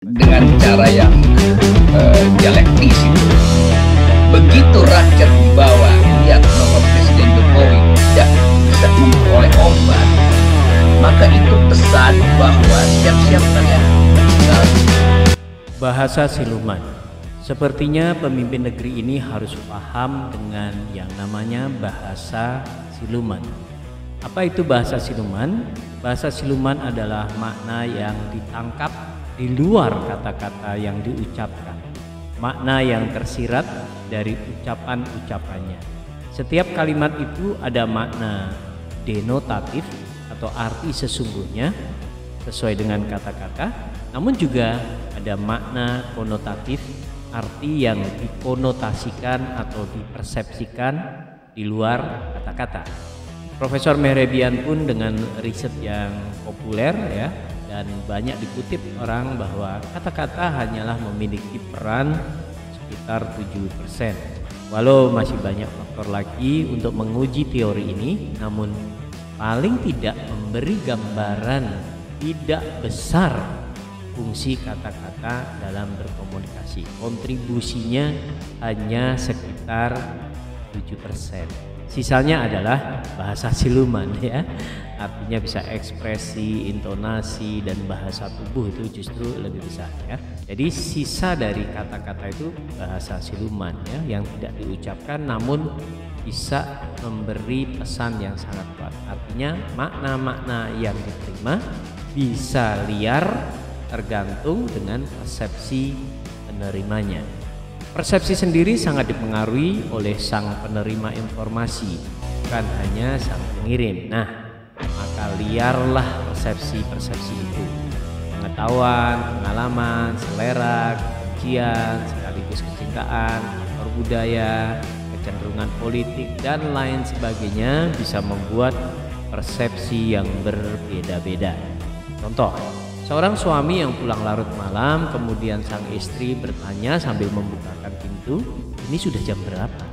dengan cara yang dialektis itu. Begitu rakyat di bawah lihat bahwa Presiden Jokowi tidak bisa memperoleh obat, maka itu pesan bahwa siap-siap kalian tinggal. Bahasa siluman. Sepertinya pemimpin negeri ini harus paham dengan yang namanya bahasa siluman. Apa itu bahasa siluman? Bahasa siluman adalah makna yang ditangkap di luar kata-kata yang diucapkan, makna yang tersirat dari ucapan-ucapannya. Setiap kalimat itu ada makna denotatif atau arti sesungguhnya sesuai dengan kata-kata, namun juga ada makna konotatif, arti yang dikonotasikan atau dipersepsikan di luar kata-kata. Profesor Mehrebian pun dengan riset yang populer ya, dan banyak dikutip orang bahwa kata-kata hanyalah memiliki peran sekitar 7%. Walau masih banyak faktor lagi untuk menguji teori ini, namun paling tidak memberi gambaran tidak besar fungsi kata-kata dalam berkomunikasi. Kontribusinya hanya sekitar 7%. Sisanya adalah bahasa siluman ya. Artinya bisa ekspresi, intonasi, dan bahasa tubuh itu justru lebih besar ya. Jadi sisa dari kata-kata itu bahasa siluman ya, yang tidak diucapkan namun bisa memberi pesan yang sangat kuat. Artinya makna-makna yang diterima bisa liar tergantung dengan persepsi penerimanya. Persepsi sendiri sangat dipengaruhi oleh sang penerima informasi, bukan hanya sang pengirim. Nah, maka liarlah persepsi-persepsi itu. Pengetahuan, pengalaman, selera, kebencian, sekaligus kecintaan, faktor budaya, kecenderungan politik, dan lain sebagainya bisa membuat persepsi yang berbeda-beda. Contoh, seorang suami yang pulang larut malam, kemudian sang istri bertanya sambil membukakan pintu, "Ini sudah jam berapa?"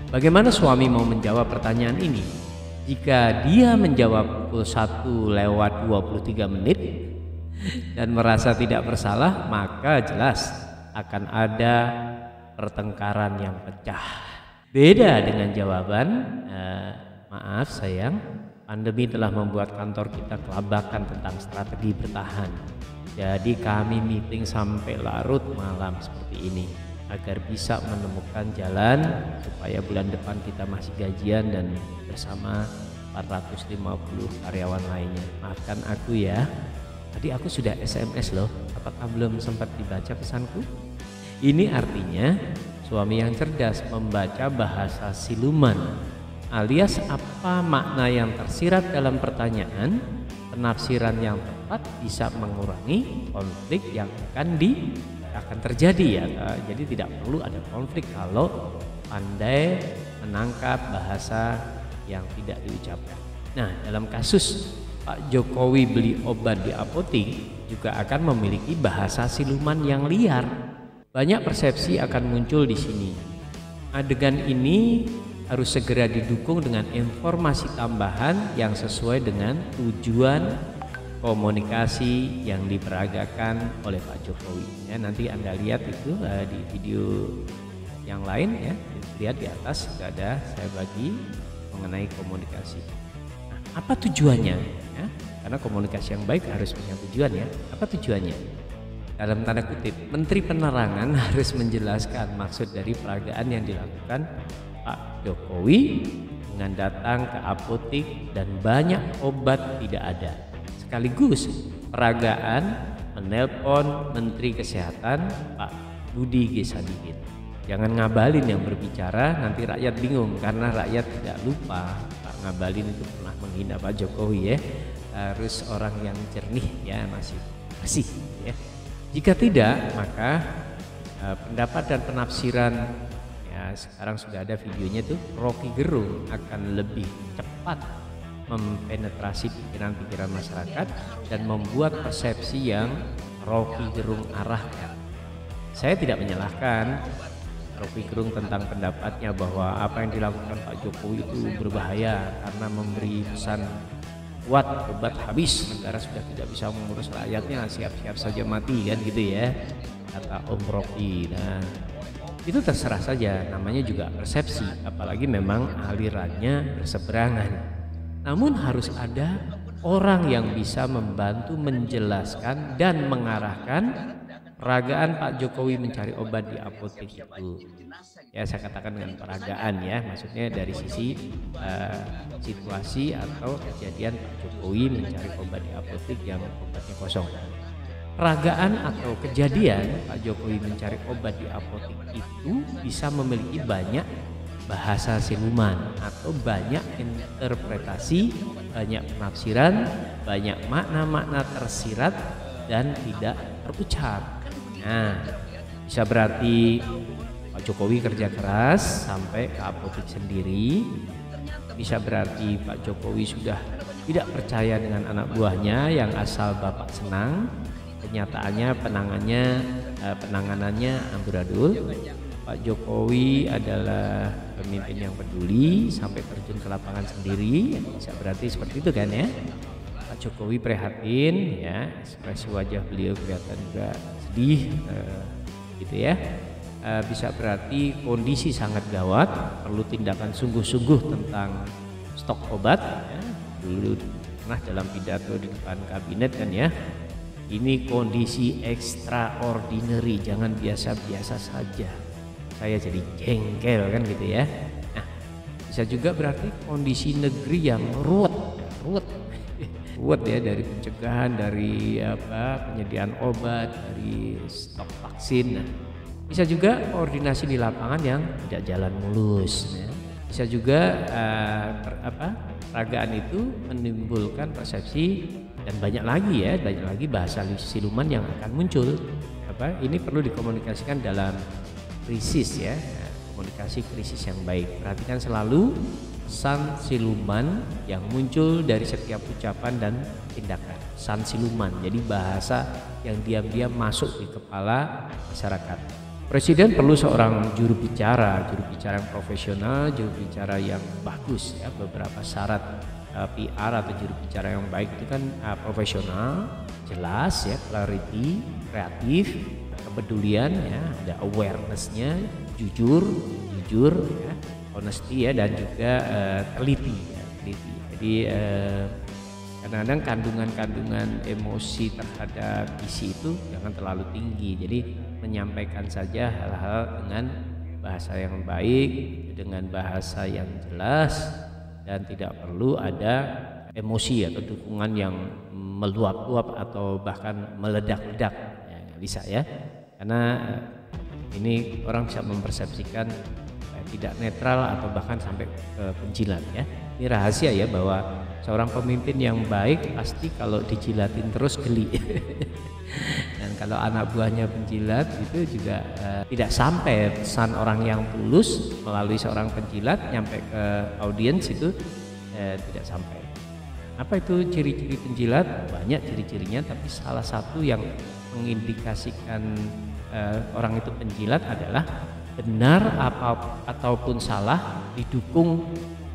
Bagaimana suami mau menjawab pertanyaan ini? Jika dia menjawab pukul 1:23 dan merasa tidak bersalah, maka jelas akan ada pertengkaran yang pecah. Beda dengan jawaban, "Maaf sayang, pandemi telah membuat kantor kita kelabakan tentang strategi bertahan. Jadi kami meeting sampai larut malam seperti ini agar bisa menemukan jalan supaya bulan depan kita masih gajian dan bersama 450 karyawan lainnya. Maafkan aku ya. Tadi aku sudah SMS loh. Apakah belum sempat dibaca pesanku?" Ini artinya suami yang cerdas membaca bahasa siluman, alias apa makna yang tersirat dalam pertanyaan. Penafsiran yang tepat bisa mengurangi konflik yang akan terjadi ya. Jadi tidak perlu ada konflik kalau pandai menangkap bahasa yang tidak diucapkan. Nah, dalam kasus Pak Jokowi beli obat di apotik juga akan memiliki bahasa siluman yang liar. Banyak persepsi akan muncul di sini. Adegan ini harus segera didukung dengan informasi tambahan yang sesuai dengan tujuan komunikasi yang diperagakan oleh Pak Jokowi. Ya, nanti Anda lihat itu di video yang lain ya. Lihat di atas sudah ada saya bagi mengenai komunikasi. Nah, apa tujuannya? Ya, karena komunikasi yang baik harus punya tujuan ya. Apa tujuannya? Dalam tanda kutip, Menteri Penerangan harus menjelaskan maksud dari peragaan yang dilakukan Pak Jokowi dengan datang ke apotik dan banyak obat tidak ada. Sekaligus peragaan menelpon Menteri Kesehatan Pak Budi G. Sadikin. Jangan Ngabalin yang berbicara, nanti rakyat bingung karena rakyat tidak lupa Pak Ngabalin itu pernah menghina Pak Jokowi ya. Harus orang yang jernih ya, masih bersih ya. Jika tidak, maka pendapat dan penafsiran sekarang sudah ada videonya tuh, Rocky Gerung akan lebih cepat mempenetrasi pikiran-pikiran masyarakat dan membuat persepsi yang Rocky Gerung arahkan. Saya tidak menyalahkan Rocky Gerung tentang pendapatnya bahwa apa yang dilakukan Pak Jokowi itu berbahaya karena memberi pesan kuat, obat habis, negara sudah tidak bisa mengurus rakyatnya, siap-siap saja mati kan gitu ya, kata Om Rocky. Nah, itu terserah saja, namanya juga persepsi, apalagi memang alirannya berseberangan. Namun harus ada orang yang bisa membantu menjelaskan dan mengarahkan peragaan Pak Jokowi mencari obat di apotek itu. Ya, saya katakan dengan peragaan ya, maksudnya dari sisi situasi atau kejadian Pak Jokowi mencari obat di apotek yang obatnya kosong. Peragaan atau kejadian Pak Jokowi mencari obat di apotek itu bisa memiliki banyak bahasa siluman atau banyak interpretasi, banyak penafsiran, banyak makna-makna tersirat dan tidak terucap. Nah, bisa berarti Pak Jokowi kerja keras sampai ke apotek sendiri, bisa berarti Pak Jokowi sudah tidak percaya dengan anak buahnya yang asal bapak senang, kenyataannya penanganannya amburadul. Pak Jokowi adalah pemimpin yang peduli sampai terjun ke lapangan sendiri, bisa berarti seperti itu kan ya. Pak Jokowi prihatin ya, ekspresi wajah beliau kelihatan juga sedih gitu ya. Bisa berarti kondisi sangat gawat, perlu tindakan sungguh-sungguh tentang stok obat ya. Dulu pernah dalam pidato di depan kabinet kan ya, ini kondisi extraordinary, jangan biasa-biasa saja. Saya jadi jengkel kan gitu ya. Nah, bisa juga berarti kondisi negeri yang ruwet ya, dari pencegahan, dari penyediaan obat, dari stok vaksin. Nah, bisa juga koordinasi di lapangan yang tidak jalan mulus. Ya. Bisa juga peragaan itu menimbulkan persepsi dan banyak lagi bahasa siluman yang akan muncul. Ini perlu dikomunikasikan dalam krisis ya, komunikasi krisis yang baik. Perhatikan selalu pesan siluman yang muncul dari setiap ucapan dan tindakan. Pesan siluman, jadi bahasa yang diam-diam masuk di kepala masyarakat. Presiden perlu seorang juru bicara yang profesional, juru bicara yang bagus ya. Beberapa syarat PR atau juru bicara yang baik itu kan profesional, jelas ya, clarity, kreatif, kepedulian ya, ada awareness-nya, jujur ya, honesty ya, dan juga teliti. Jadi kadang-kadang kandungan emosi terhadap isi itu jangan terlalu tinggi. Jadi menyampaikan saja hal-hal dengan bahasa yang baik, dengan bahasa yang jelas, dan tidak perlu ada emosi atau dukungan yang meluap-luap atau bahkan meledak-ledak ya, bisa ya, karena ini orang bisa mempersepsikan tidak netral atau bahkan sampai ke penjilat ya. Ini rahasia ya, bahwa seorang pemimpin yang baik pasti kalau dijilatin terus geli. Dan kalau anak buahnya penjilat itu juga tidak sampai pesan orang yang tulus melalui seorang penjilat nyampe ke audiens itu tidak sampai. Apa itu ciri-ciri penjilat? Banyak ciri-cirinya, tapi salah satu yang mengindikasikan orang itu penjilat adalah benar ataupun salah didukung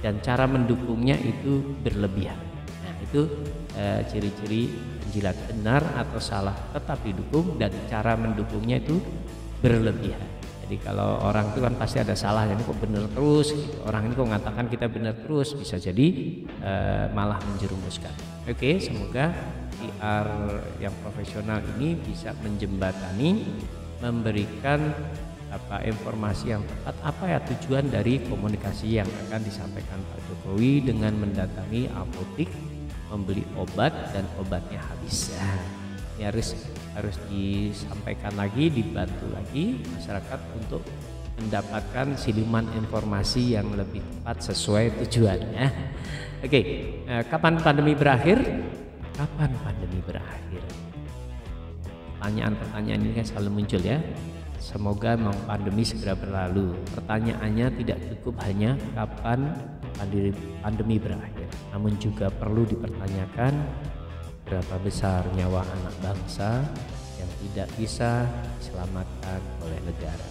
dan cara mendukungnya itu berlebihan. Nah, itu ciri-ciri penjilat, benar atau salah tetap didukung dan cara mendukungnya itu berlebihan. Jadi kalau orang itu kan pasti ada salahnya, ini kok benar terus gitu. Orang ini kok mengatakan kita benar terus, bisa jadi malah menjerumuskan. Oke, semoga PR yang profesional ini bisa menjembatani, memberikan informasi yang tepat, apa ya tujuan dari komunikasi yang akan disampaikan Pak Jokowi dengan mendatangi apotek membeli obat dan obatnya habis. Nah, ini harus disampaikan lagi, dibantu lagi masyarakat untuk mendapatkan siluman informasi yang lebih tepat sesuai tujuannya. Oke, kapan pandemi berakhir? Kapan pandemi berakhir? Pertanyaan-pertanyaan ini kan selalu muncul ya. Semoga pandemi segera berlalu. Pertanyaannya tidak cukup hanya kapan pandemi berakhir, namun juga perlu dipertanyakan berapa besar nyawa anak bangsa yang tidak bisa diselamatkan oleh negara.